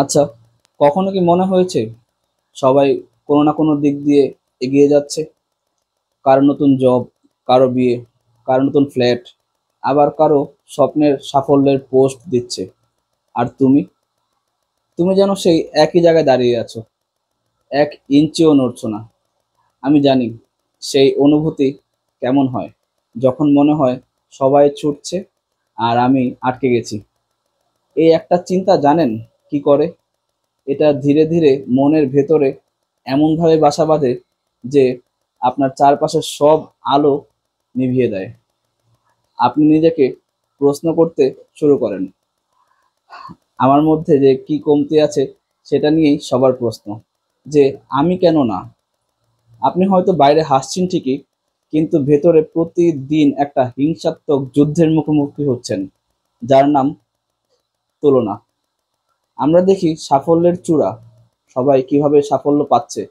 আচ্ছা, কখনো কি মনে হয়েছে সবাই কোনো না কোনো দিক দিয়ে এগিয়ে যাচ্ছে? কারো নতুন জব, কারো বিয়ে, কারো নতুন ফ্ল্যাট, আবার কারো স্বপ্নের সাফল্যের পোস্ট দিচ্ছে। আর তুমি তুমি যেন সেই একই জায়গায় দাঁড়িয়ে আছো, এক ইঞ্চিও নড়ছো না। আমি জানি সেই অনুভূতি কেমন হয়, যখন মনে হয় সবাই ছুটছে আর আমি আটকে গেছি। এই একটা চিন্তা জানেন কি করে? এটা ধীরে ধীরে মনের ভেতরে এমনভাবে বাসা বাঁধে যে আপনার চারপাশের সব আলো নিভিয়ে দেয়। আপনি নিজেকে প্রশ্ন করতে শুরু করেন, আমার মধ্যে যে কি কমতি আছে সেটা নিয়েই সবার প্রশ্ন, যে আমি কেন না। আপনি হয়তো বাইরে হাসছেন ঠিকই, কিন্তু ভেতরে প্রতিদিন একটা হিংসাত্মক যুদ্ধের মুখোমুখি হচ্ছেন, যার নাম তুলনা। আমরা দেখি সাফল্যের চূড়া, সবাই কিভাবে সাফল্য পাচ্ছে,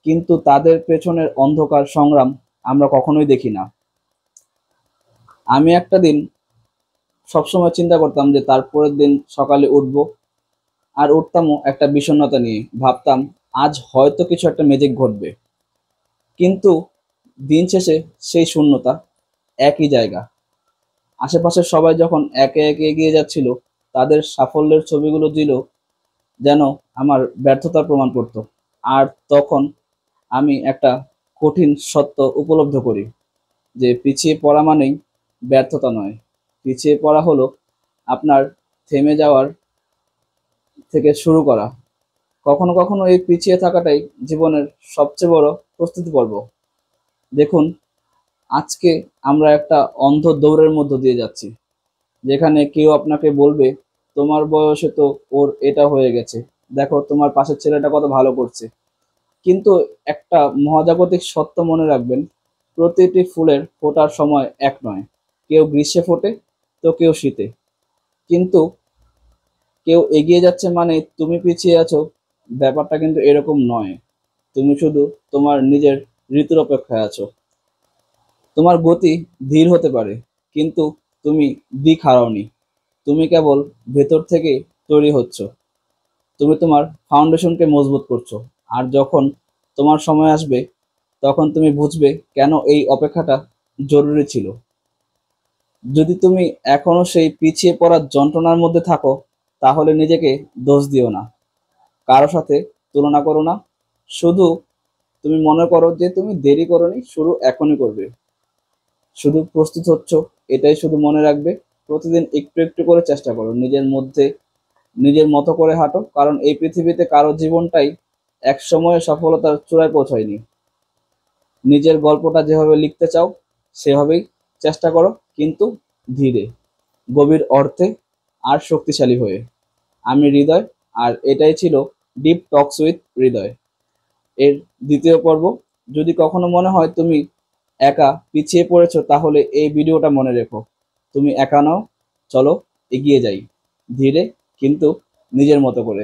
কিন্তু তাদের পেছনের অন্ধকার সংগ্রাম আমরা কখনোই দেখি না। আমি একটা দিন সবসময় চিন্তা করতাম যে তারপরের দিন সকালে উঠবো, আর উঠতামও একটা বিষণ্ণতা নিয়ে, ভাবতাম আজ হয়তো কিছু একটা ম্যাজিক ঘটবে। কিন্তু দিন শেষে সেই শূন্যতা, একই জায়গা। আশেপাশের সবাই যখন একে একে এগিয়ে যাচ্ছিল, তাদের সাফল্যের ছবিগুলো দিল যেন আমার ব্যর্থতার প্রমাণ করত। আর তখন আমি একটা কঠিন সত্য উপলব্ধ করি, যে পিছিয়ে পড়া মানেই ব্যর্থতা নয়। পিছিয়ে পড়া হলো আপনার থেমে যাওয়ার থেকে শুরু করা। কখনো কখনো এই পিছিয়ে থাকাটাই জীবনের সবচেয়ে বড় প্রস্তুতি পর্ব। দেখুন, আজকে আমরা একটা অন্ধ দৌড়ের মধ্য দিয়ে যাচ্ছি, যেখানে কেউ আপনাকে বলবে তোমার বয়সে তো ওর এটা হয়ে গেছে, দেখো তোমার পাশের ছেলেটা কত ভালো করছে। কিন্তু একটা মহাজাগতিক সত্য মনে রাখবেন, প্রতিটি ফুলের ফোটার সময় এক নয়। কেউ গ্রীষ্মে ফোটে, তো কেউ শীতে। কিন্তু কেউ এগিয়ে যাচ্ছে মানে তুমি পিছিয়ে আছো, ব্যাপারটা কিন্তু এরকম নয়। তুমি শুধু তোমার নিজের ঋতুর অপেক্ষায় আছো। তোমার গতি ধীর হতে পারে, কিন্তু তুমি দিক হারাওনি। তুমি কেবল ভেতর থেকে তৈরি হচ্ছ। তুমি তোমার ফাউন্ডেশনকে মজবুত করছো। আর যখন তোমার সময় আসবে, তখন তুমি বুঝবে কেন এই অপেক্ষাটা জরুরি ছিল। যদি তুমি এখনো সেই পিছিয়ে পড়ার যন্ত্রণার মধ্যে থাকো, তাহলে নিজেকে দোষ দিও না, কারো সাথে তুলনা করো না। শুধু তুমি মনে করো যে তুমি দেরি করোনি, শুরু এখনই করবে। শুধু প্রস্তুত হচ্ছ, এটাই শুধু মনে রাখবে। প্রতিদিন একটু একটু করে চেষ্টা করো, নিজের মধ্যে নিজের মতো করে হাঁটো, কারণ এই পৃথিবীতে কারো জীবনটাই এক সময়ে সফলতার চূড়ায় পৌঁছায়নি। নিজের গল্পটা যেভাবে লিখতে চাও সেভাবেই চেষ্টা করো, কিন্তু ধীরে, গভীর অর্থে, আর শক্তিশালী হয়ে। আমি হৃদয়, আর এটাই ছিল ডিপ টকস উইথ হৃদয় এর দ্বিতীয় পর্ব। যদি কখনো মনে হয় তুমি একা পিছিয়ে পড়েছো, তাহলে এই ভিডিওটা মনে রেখো, তুমি একা নও। চলো এগিয়ে যাই, ধীরে কিন্তু নিজের মতো করে।